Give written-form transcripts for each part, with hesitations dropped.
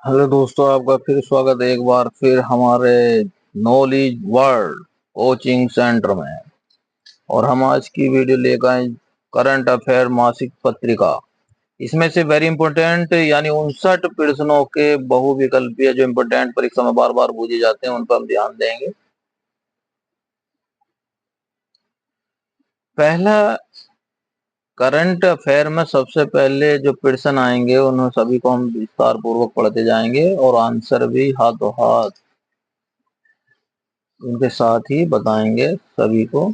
Hello दोस्तों, आपका फिर स्वागत है एक बार फिर हमारे नॉलेज वर्ल्ड कोचिंग सेंटर में। और हम आज की वीडियो लेकर आए करंट अफेयर मासिक पत्रिका। इसमें से वेरी इंपॉर्टेंट यानी 59 प्रश्नों के बहुविकल्पीय जो इंपॉर्टेंट परीक्षा में बार बार पूछे जाते हैं उन पर हम ध्यान देंगे। पहला, करंट अफेयर में सबसे पहले जो प्रश्न आएंगे उन सभी को हम विस्तार पूर्वक पढ़ते जाएंगे और आंसर भी हाथों हाथ उनके साथ ही बताएंगे सभी को।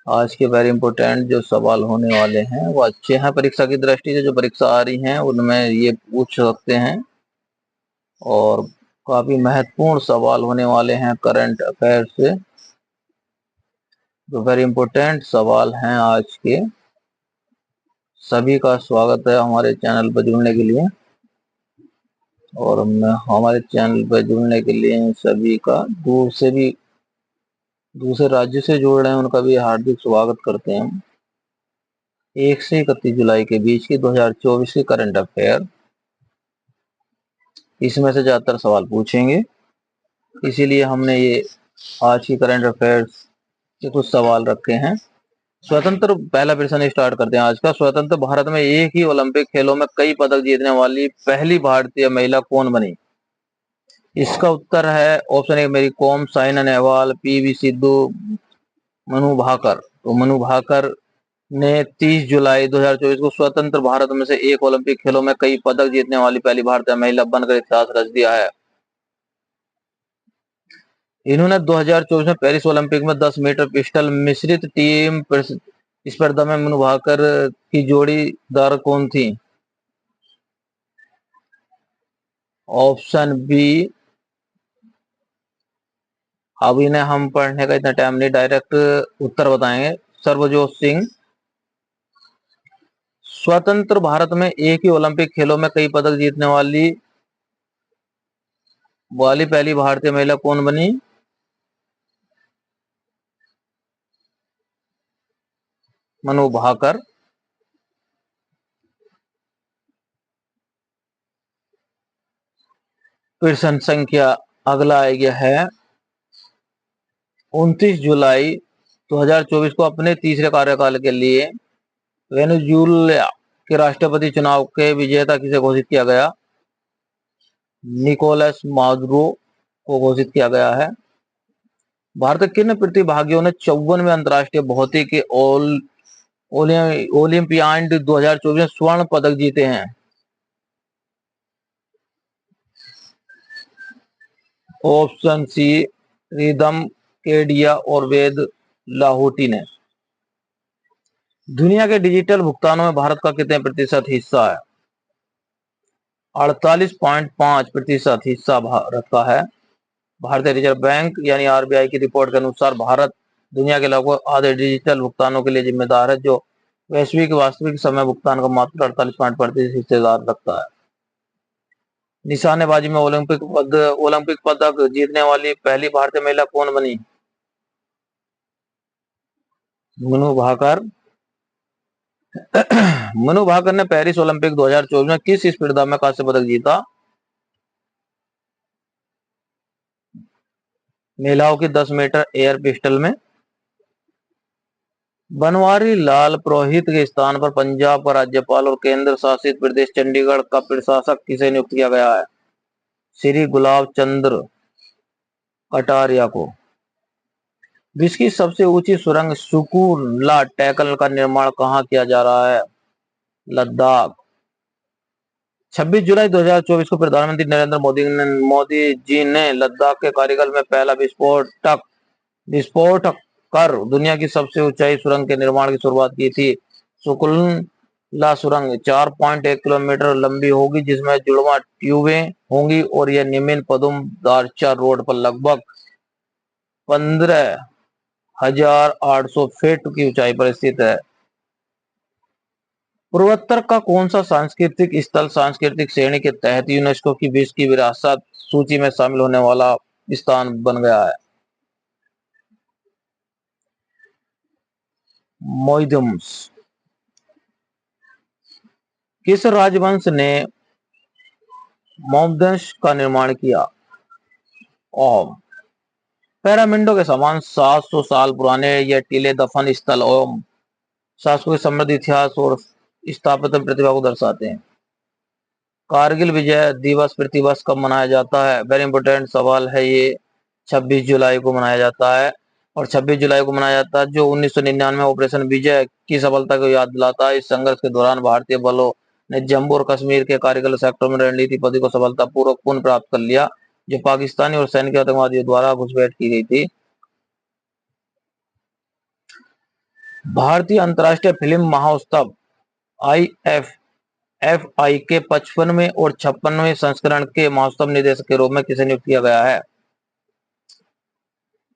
आज के वेरी इंपॉर्टेंट जो सवाल होने वाले हैं वो अच्छे हैं परीक्षा की दृष्टि से। जो परीक्षा आ रही हैं उनमें ये पूछ सकते हैं और काफी महत्वपूर्ण सवाल होने वाले हैं करंट अफेयर से। जो वेरी इंपॉर्टेंट सवाल हैं आज के। सभी का स्वागत है हमारे चैनल पर जुड़ने के लिए। और हमारे चैनल पर जुड़ने के लिए सभी का दूर से भी दूसरे राज्य से जुड़ रहे हैं उनका भी हार्दिक स्वागत करते हैं। 1 से 31 जुलाई के बीच की 2024 की करंट अफेयर, इसमें से ज्यादातर सवाल पूछेंगे, इसीलिए हमने ये आज की करंट अफेयर्स के कुछ सवाल रखे हैं। स्वतंत्र, पहला प्रश्न स्टार्ट करते हैं आज का। स्वतंत्र भारत में एक ही ओलंपिक खेलों में कई पदक जीतने वाली पहली भारतीय महिला कौन बनी? इसका उत्तर है ऑप्शन ए मेरी कॉम, साइना नेहवाल, पीवी सिंधु, मनु भाकर। तो मनु भाकर ने 30 जुलाई 2024 को स्वतंत्र भारत में से एक ओलंपिक खेलों में कई पदक जीतने वाली पहली भारतीय महिला बनकर इतिहास रच दिया है। इन्होंने 2024 में पेरिस ओलंपिक में 10 मीटर पिस्टल मिश्रित टीम स्पर्धा में मनु भाकर की जोड़ीदार कौन थी? ऑप्शन बी, अब इन्हें हम पढ़ने का इतना टाइम नहीं, डायरेक्ट उत्तर बताएंगे। सर्वजोत सिंह। स्वतंत्र भारत में एक ही ओलंपिक खेलों में कई पदक जीतने वाली पहली भारतीय महिला कौन बनी? मनु भाकर। प्रश्न संख्या अगला आ गया है। 29 जुलाई 2024 को अपने तीसरे कार्यकाल के लिए वेनेजुएला के राष्ट्रपति चुनाव के विजेता किसे घोषित किया गया? निकोलस मादुरो को घोषित किया गया है। भारत के किन प्रतिभागियों ने 54वें अंतर्राष्ट्रीय भौतिकी ओलंपियाड 2024 में स्वर्ण पदक जीते हैं? ऑप्शन सी, रिदम केडिया और वेद लाहौटी ने। दुनिया के डिजिटल भुगतानों में भारत का कितने प्रतिशत हिस्सा है? 48.5% हिस्सा भारत का है। भारतीय रिजर्व बैंक यानी आरबीआई की रिपोर्ट के अनुसार भारत दुनिया के लगभग आधे डिजिटल भुगतानों के लिए जिम्मेदार है, जो वैश्विक वास्तविक समय भुगतान का मात्र 48% हिस्सेदार रखता है। निशानेबाजी में ओलंपिक पदक जीतने वाली पहली भारतीय महिला कौन बनी? मनु भाकर। मनु भाकर ने पेरिस ओलंपिक 2024 में किस स्पर्धा में कांस्य पदक जीता? महिलाओं की 10 मीटर एयर पिस्टल में। बनवारी लाल पुरोहित के स्थान पर पंजाब का राज्यपाल और केंद्र शासित प्रदेश चंडीगढ़ का प्रशासक किसे नियुक्त किया गया है? श्री गुलाब चंद्र कटारिया को। विश्व की सबसे ऊंची सुरंग सुकुला टैकल का निर्माण कहाँ किया जा रहा है? लद्दाख। 26 जुलाई 2024 को प्रधानमंत्री नरेंद्र मोदी जी ने लद्दाख के कारगिल में पहला विस्फोट कर दुनिया की सबसे ऊंचाई सुरंग के निर्माण की शुरुआत की थी। सुकुला सुरंग 4.1 किलोमीटर लंबी होगी, जिसमें जुड़वा ट्यूबें होंगी और यह निमिन पदुम दारचा रोड पर लगभग 15,800 फीट की ऊंचाई पर स्थित है। पूर्वोत्तर का कौन सा सांस्कृतिक स्थल सांस्कृतिक श्रेणी के तहत यूनेस्को की विश्व की विरासत सूची में शामिल होने वाला स्थान बन गया है? मोइदम्स। किस राजवंश ने मोमदंश का निर्माण किया? ओम। पिरामिडों के समान 700 साल पुराने ये टीले दफन स्थल ओम सांस्कृतिक समृद्ध इतिहास और स्थापत्य प्रतिभा को दर्शाते हैं। कारगिल विजय दिवस प्रतिवर्ष कब मनाया जाता है? वेरी इंपॉर्टेंट सवाल है ये। 26 जुलाई को मनाया जाता है। और 26 जुलाई को मनाया जाता है जो 1999 ऑपरेशन विजय की सफलता को याद दिलाता है। इस संघर्ष के दौरान भारतीय बलों ने जम्मू और कश्मीर के कारगिल सेक्टर में रणनीति पद्धति को सफलतापूर्वक पुनः प्राप्त कर लिया, जो पाकिस्तानी और सैन्य आतंकवादियों द्वारा घुसपैठ की गई थी। भारतीय अंतर्राष्ट्रीय फिल्म महोत्सव IFFI के 55वें और 56वें संस्करण के महोत्सव निदेशक के रूप में किसे नियुक्त किया गया है?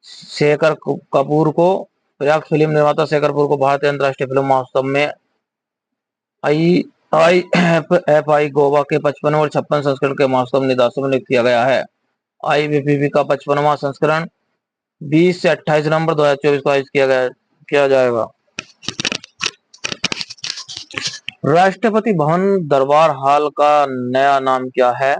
शेखर कपूर को। प्रयाग फिल्म निर्माता शेखर कपूर को भारतीय अंतर्राष्ट्रीय फिल्म महोत्सव में IFFI गोवा के 55वें और 56वें संस्करण के महोत्सव निदेशक में नियुक्त किया गया है। IFFI का 55वां संस्करण 20 से 28 नवंबर 2024 को आयोजित किया जाएगा। राष्ट्रपति भवन दरबार हॉल का नया नाम क्या है?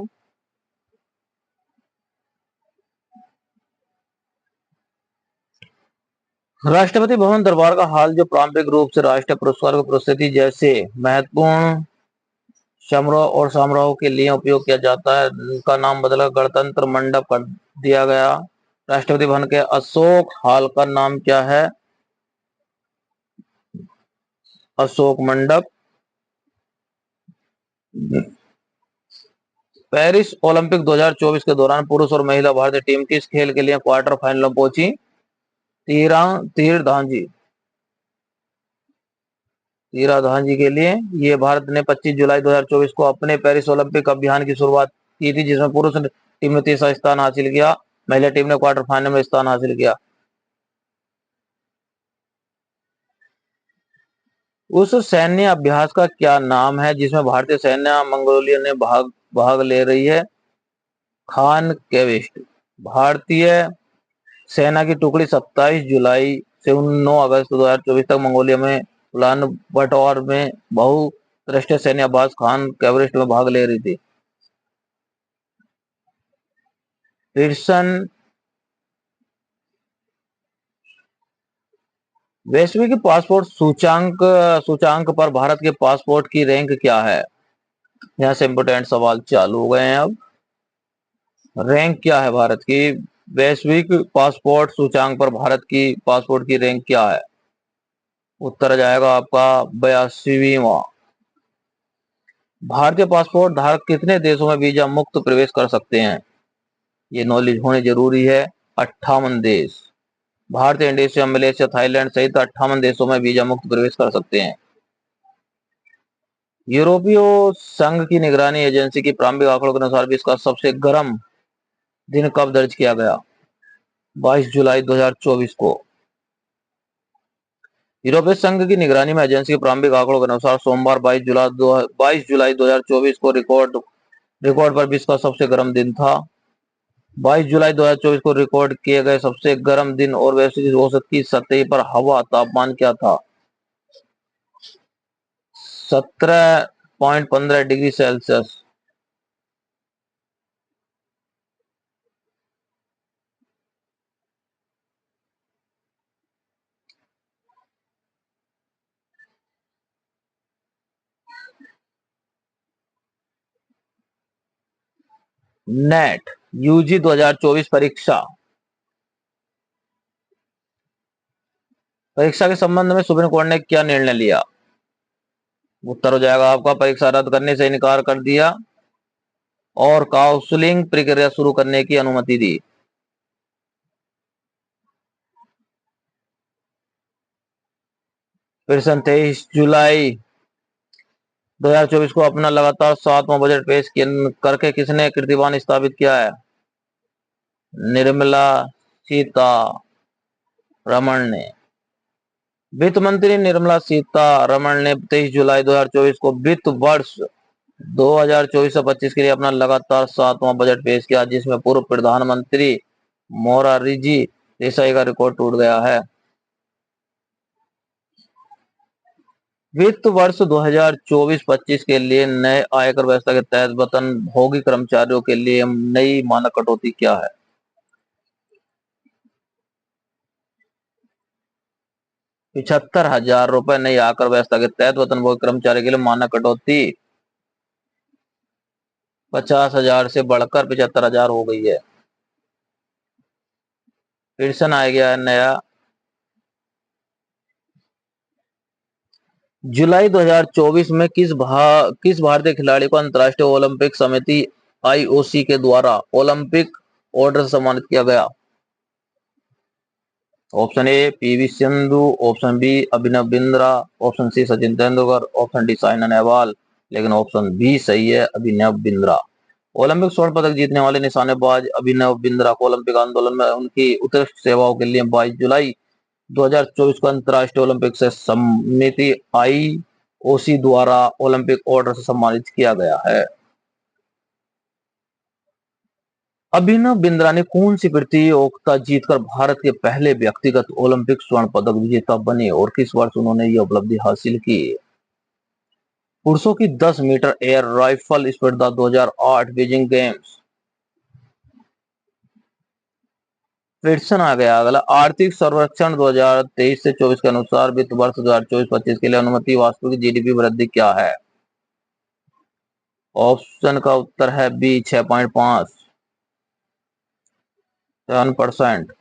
राष्ट्रपति भवन दरबार का हॉल जो पारंपरिक रूप से राष्ट्रीय पुरस्कार की प्रस्तुति जैसे महत्वपूर्ण समारोह और समारोह के लिए उपयोग किया जाता है, उनका नाम बदलकर गणतंत्र मंडप कर दिया गया। राष्ट्रपति भवन के अशोक हॉल का नाम क्या है? अशोक मंडप। पेरिस ओलंपिक 2024 के दौरान पुरुष और महिला भारतीय टीम किस खेल के लिए क्वार्टर फाइनल में पहुंची? तीरंदाजी। तीरंदाजी के लिए ये भारत ने 25 जुलाई 2024 को अपने पेरिस ओलंपिक अभियान की शुरुआत की थी, जिसमें पुरुष टीम ने तीसरा स्थान हासिल किया, महिला टीम ने क्वार्टर फाइनल में स्थान हासिल किया। उस सैन्य अभ्यास का क्या नाम है जिसमें भारतीय सैन्य मंगोलिया ने भाग ले रही है? खान केवेस्ट। भारतीय सेना की टुकड़ी 27 जुलाई से 9 अगस्त 2024 तक मंगोलिया में उलान बटोर में बहुराष्ट्रीय सैन्य अभ्यास खान केवेस्ट में भाग ले रही थी। पीयर्सन वैश्विक पासपोर्ट सूचांक पर भारत के पासपोर्ट की रैंक क्या है? यहाँ से इंपोर्टेंट सवाल चालू हो गए हैं। अब रैंक क्या है भारत की? वैश्विक पासपोर्ट सूचांक पर भारत की पासपोर्ट की रैंक क्या है? उत्तर आ जाएगा आपका 82वां। भारतीय पासपोर्ट धारक कितने देशों में वीजा मुक्त प्रवेश कर सकते हैं? ये नॉलेज होनी जरूरी है। 58 देश। भारत, इंडोनेशिया, मलेशिया, थाईलैंड सहित 58 देशों में वीजा मुक्त प्रवेश कर सकते हैं। यूरोपीय संघ की निगरानी एजेंसी की प्रारंभिक आंकड़ों के अनुसार विश्व का सबसे गर्म दिन कब दर्ज किया गया? 22 जुलाई 2024 को। यूरोपीय संघ की निगरानी में एजेंसी के प्रारंभिक आंकड़ों के अनुसार सोमवार 22 जुलाई 2024 को रिकॉर्ड पर विश्व का सबसे गर्म दिन था। 22 जुलाई 2024 को रिकॉर्ड किए गए सबसे गर्म दिन और वैश्विक औसत की सतह पर हवा तापमान क्या था? 17.15 डिग्री सेल्सियस। नेट यूजी 2024 परीक्षा के संबंध में सुप्रीम कोर्ट ने क्या निर्णय लिया? उत्तर हो जाएगा आपका परीक्षा रद्द करने से इनकार कर दिया और काउंसलिंग प्रक्रिया शुरू करने की अनुमति दी। फिर 23 जुलाई 2024 को अपना लगातार 7वां बजट पेश करके किसने कीर्तिमान स्थापित किया है? निर्मला सीतारमण ने। वित्त मंत्री निर्मला सीतारमण ने 23 जुलाई 2024 को वित्त वर्ष 2024-25 के लिए अपना लगातार 7वां बजट पेश किया, जिसमें पूर्व प्रधानमंत्री मोरारजी देसाई का रिकॉर्ड टूट गया है। वित्त वर्ष 2024-25 के लिए नए आयकर व्यवस्था के तहत वेतन भोगी कर्मचारियों के लिए नई मानक कटौती क्या है? 75,000 रुपए नई आयकर व्यवस्था के तहत वेतन भोगी कर्मचारी के लिए मानक कटौती 50,000 से बढ़कर 75,000 हो गई है। पेंशन आ गया है नया। जुलाई 2024 में किस भारतीय खिलाड़ी को अंतर्राष्ट्रीय ओलंपिक समिति आईओसी के द्वारा ओलंपिक ऑर्डर से सम्मानित किया गया? Option A PV Sindhu, option B Abhinav Bindra, option C Sachin Tendulkar, option D Saina Nehwal. लेकिन ऑप्शन बी सही है, अभिनव बिंद्रा। ओलंपिक स्वर्ण पदक जीतने वाले निशानेबाज अभिनव बिंद्रा को ओलंपिक आंदोलन में उनकी उत्कृष्ट सेवाओं के लिए 22 जुलाई 2024 को अंतर्राष्ट्रीय ओलंपिक से समिति आईओसी द्वारा ओलंपिक ऑर्डर से सम्मानित किया गया है। अभिनव बिंद्रा ने कौन सी प्रतियोगिता जीतकर भारत के पहले व्यक्तिगत ओलंपिक स्वर्ण पदक विजेता बने और किस वर्ष उन्होंने यह उपलब्धि हासिल की? पुरुषों की 10 मीटर एयर राइफल स्पर्धा 2008 बीजिंग गेम्स। क्वेश्चन आ गया अगला। आर्थिक सर्वेक्षण 2023 से 24 के अनुसार वित्त वर्ष 2024-25 के लिए अनुमानित वास्तविक जीडीपी वृद्धि क्या है? ऑप्शन का उत्तर है बी 6.5%।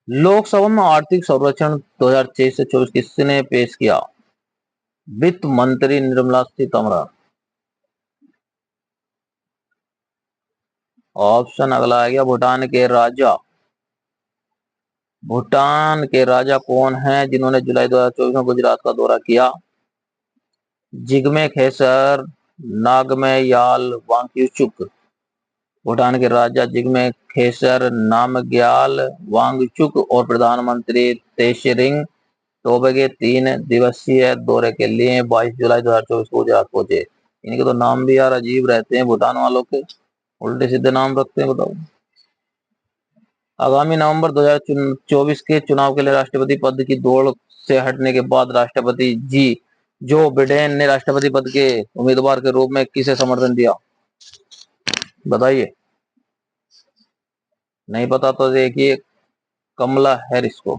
लोकसभा में आर्थिक सर्वेक्षण 2023 से 24 किसने पेश किया? वित्त मंत्री निर्मला सीतारमण। ऑप्शन अगला आ गया भूटान के राजा। भूटान के राजा कौन हैं जिन्होंने जुलाई 2024 में गुजरात का दौरा किया? जिग्मे खेसर, नागमे याल वांगचुक। भूटान के राजा जिग्मे खेसर नामग्याल वांगचुक और प्रधानमंत्री तेशरिंग तोबे के 3 दिवसीय दौरे के लिए 22 जुलाई 2024 को गुजरात पहुंचे। इनके तो नाम भी यार अजीब रहते हैं भूटान वालों के, उल्टे सीधे नाम रखते हैं, बताओ। आगामी नवंबर 2024 के चुनाव के लिए राष्ट्रपति पद की दौड़ से हटने के बाद राष्ट्रपति जो बिडेन ने राष्ट्रपति पद के उम्मीदवार के रूप में किसे समर्थन दिया? बताइए। नहीं पता तो देखिए कमला हैरिस को।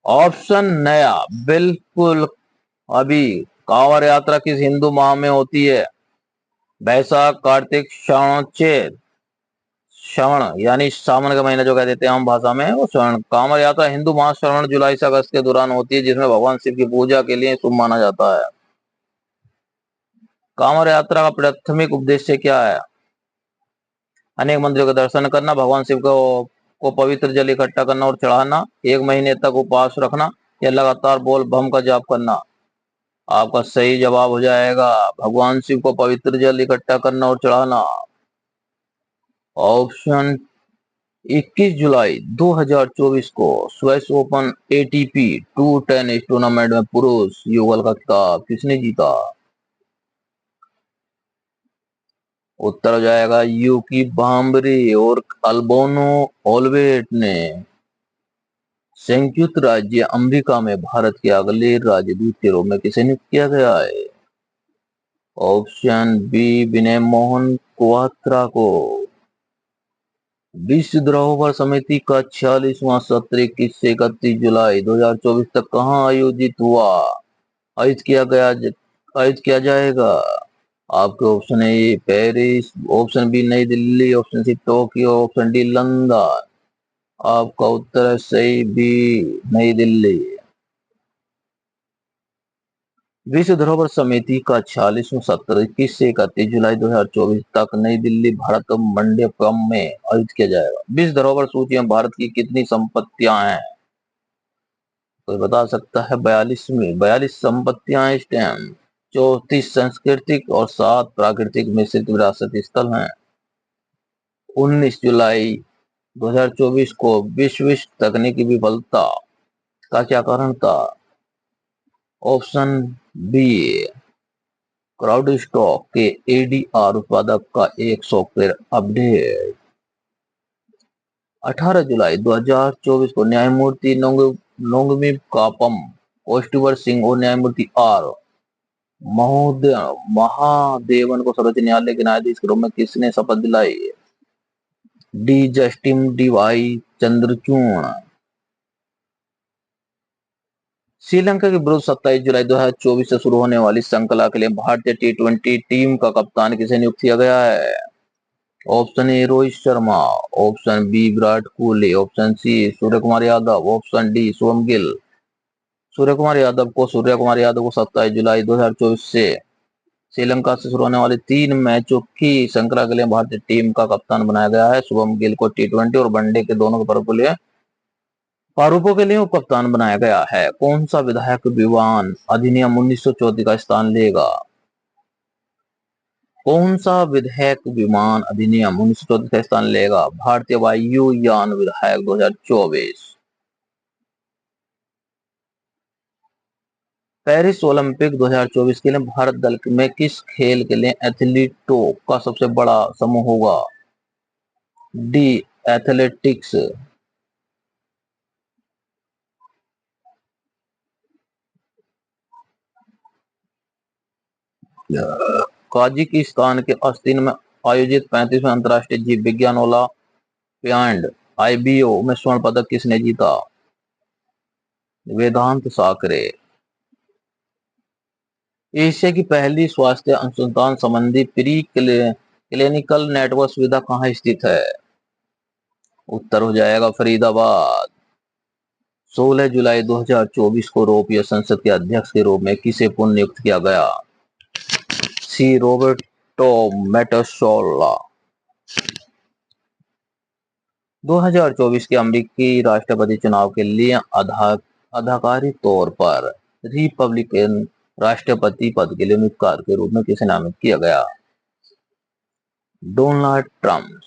ऑप्शन नया बिल्कुल। अभी कांवड़ यात्रा किस हिंदू माह में होती है? वैशाख, कार्तिक, श्रावण, चैत। श्रवण यानी सावन का महीना जो कह देते हैं आम भाषा में, वो श्रवण। कांवड़ यात्रा हिंदू माह श्रवण जुलाई से अगस्त के दौरान होती है, जिसमें भगवान शिव की पूजा के लिए शुभ माना जाता है। कांवड़ यात्रा का प्राथमिक उद्देश्य क्या है? अनेक मंदिरों के दर्शन करना, भगवान शिव को पवित्र जल इकट्ठा करना और चढ़ाना, 1 महीने तक उपवास रखना या लगातार बोल बम का जाप करना। आपका सही जवाब हो जाएगा भगवान शिव को पवित्र जल इकट्ठा करना और चढ़ाना। ऑप्शन 21 जुलाई 2024 को Swiss open ATP tour tennis tournament में पुरुष युगल का खिताब किसने जीता? उत्तर हो जाएगा यूकी बाम्बरी और अल्बोनो ओलवेट ने। संयुक्त राज्य अमेरिका में भारत के अगले राजदूत के रूप में किसे नियुक्त किया गया है? ऑप्शन बी विनय मोहन क्वात्रा को। विश्व धरोहर समिति का 46वां सत्र 21 से 31 जुलाई 2024 तक कहाँ आयोजित हुआ? आयोजित किया जाएगा। आपके option A Paris, option B New Delhi, option C Tokyo, option D London. आपका उत्तर है सही बी नई दिल्ली। विश्व धरोहर समिति का 46वां सत्र 21 से 31 जुलाई 2024 तक नई दिल्ली भारत मंडपम में आयोजित किया जाएगा। विश्व धरोहर सूची में भारत की कितनी संपत्तियां हैं? कोई बता सकता है? 42 संपत्तियां इस टाइम। 34 सांस्कृतिक और 7 प्राकृतिक मिश्रित विरासत स्थल हैं। 19 जुलाई 2024 को विश्व तकनीकी विफलता का क्या कारण था? ऑप्शन बी क्राउडस्टॉक के एडीआर उत्पादक का एक सॉफ्टवेयर अपडेट। 18 जुलाई 2024 को न्यायमूर्ति नोंगमी कापम कोष्टवर सिंह और न्यायमूर्ति आर महादेवन को सर्वोच्च न्यायालय के न्यायाधीश के रूप में किसने शपथ दिलाई? D justice D.Y.. Chandrachud. Sri Lanka के विरुद्ध 27 जुलाई 2024 से शुरू होने वाली श्रृंखला के लिए भारतीय टी20 टीम का कप्तान किसे नियुक्त किया गया है? Option A Rohit Sharma, option B Virat Kohli, option C Surya Kumar Yadav, option D Shubman Gill. Surya Kumar Yadav को 27 जुलाई 2024 से श्रीलंका से शुरू होने वाली 3 मैचों की श्रृंखला के लिए भारतीय टीम का कप्तान बनाया गया है। शुभम गिल को टी20 और वनडे के दोनों प्रारूपों के लिए उप कप्तान बनाया गया है। कौन सा विधायक विमान अधिनियम 1934 का स्थान लेगा? कौन सा विधायक विमान अधिनियम 1934 का स्थान लेगा? भारतीय वायुयान विधायक 2024। पेरिस ओलंपिक 2024 के लिए भारत दल में किस खेल के लिए एथलीटों का सबसे बड़ा समूह होगा? D athletics. काजाकिस्तान के अस्तीन में आयोजित 35वें अंतर्राष्ट्रीय जीव विज्ञान ओलंपियाड (आईबीओ) में स्वर्ण पदक किसने जीता? वेदांत साकरे। एशिया की पहली स्वास्थ्य अनुसंधान संबंधी प्री क्लिनिकल नेटवर्क सुविधा कहाँ स्थित है? उत्तर हो जाएगा फरीदाबाद। 16 जुलाई 2024 को यूरोपीय संसद के अध्यक्ष के रूप में किसे पुनः नियुक्त किया गया? सी रोबर्टो मेटसोला। 2024 के अमेरिकी राष्ट्रपति चुनाव के लिए आधिकारिक तौर पर रिपब्लिकन राष्ट्रपति पद के लिए उम्मीदवार के रूप में किसे नामित किया गया? Donald Trump.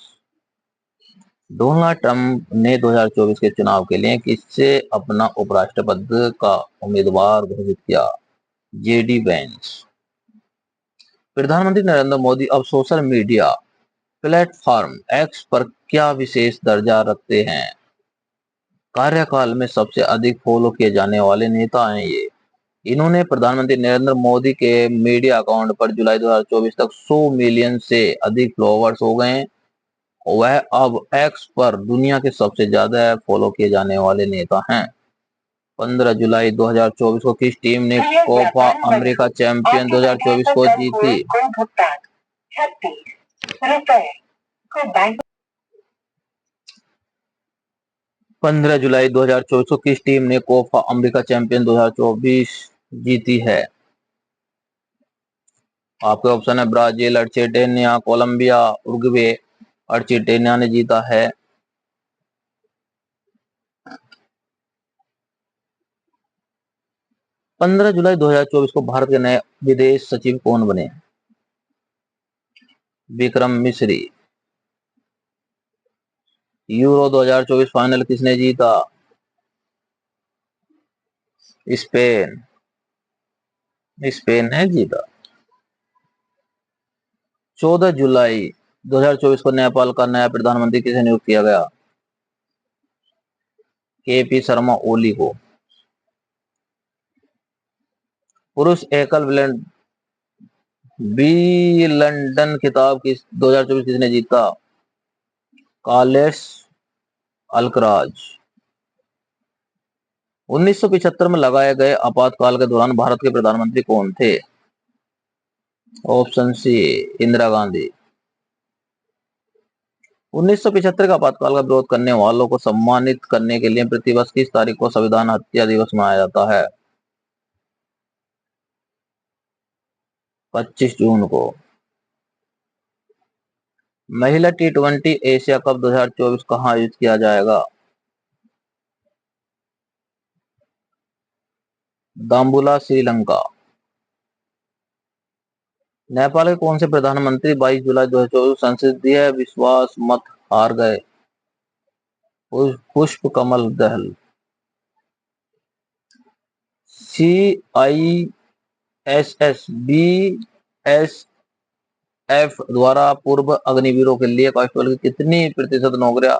डोनाल्ड ट्रंप ने 2024 के चुनाव के लिए किससे अपना उपराष्ट्रपति का उम्मीदवार घोषित किया? JD Vance. प्रधानमंत्री नरेंद्र मोदी अब सोशल मीडिया प्लेटफॉर्म एक्स पर क्या विशेष दर्जा रखते हैं? कार्यकाल में सबसे अधिक फॉलो किए जाने वाले नेता हैं ये। इन्होंने प्रधानमंत्री नरेंद्र मोदी के मीडिया अकाउंट पर जुलाई 2024 तक 100 मिलियन से अधिक फॉलोअर्स हो गए हैं। वह अब एक्स पर दुनिया के सबसे ज्यादा फॉलो किए जाने वाले नेता हैं। 15 जुलाई 2024 को किस टीम ने कोपा अमेरिका चैंपियन 2024 को जीती? 15 जुलाई 2024 को किस टीम ने कोपा अमेरिका चैंपियन 2024 जीती है? आपके ऑप्शन है Brazil, Argentina, Colombia, Uruguay. Argentina ने जीता है। पंद्रह जुलाई 2024 को भारत के नए विदेश सचिव कौन बने? विक्रम मिश्री। यूरो 2024 फाइनल किसने जीता? स्पेन। स्पेन ने जीता। 14 जुलाई 2024 को नेपाल का नया प्रधानमंत्री किसे नियुक्त किया गया? केपी शर्मा ओली को। पुरुष एकल विंबलडन खिताब 2024 किसने जीता? Carlos Alcaraz. 1975 में लगाए गए आपातकाल के दौरान भारत के प्रधानमंत्री कौन थे? Option C Indira Gandhi. 1975 का आपातकाल का विरोध करने वालों को सम्मानित करने के लिए प्रतिवर्ष किस तारीख को संविधान हत्या दिवस मनाया जाता है? 25 जून को। महिला टी20 एशिया कप 2024 कहां आयोजित किया जाएगा? दाम्बुला, श्रीलंका। नेपाल के कौन से प्रधानमंत्री 22 जुलाई 2024 संसदीय विश्वास मत हार गए? पुष्प कमल दहल। CISS BSF द्वारा पूर्व अग्निवीरों के लिए कांस्टेबल की कितनी प्रतिशत नौकरियां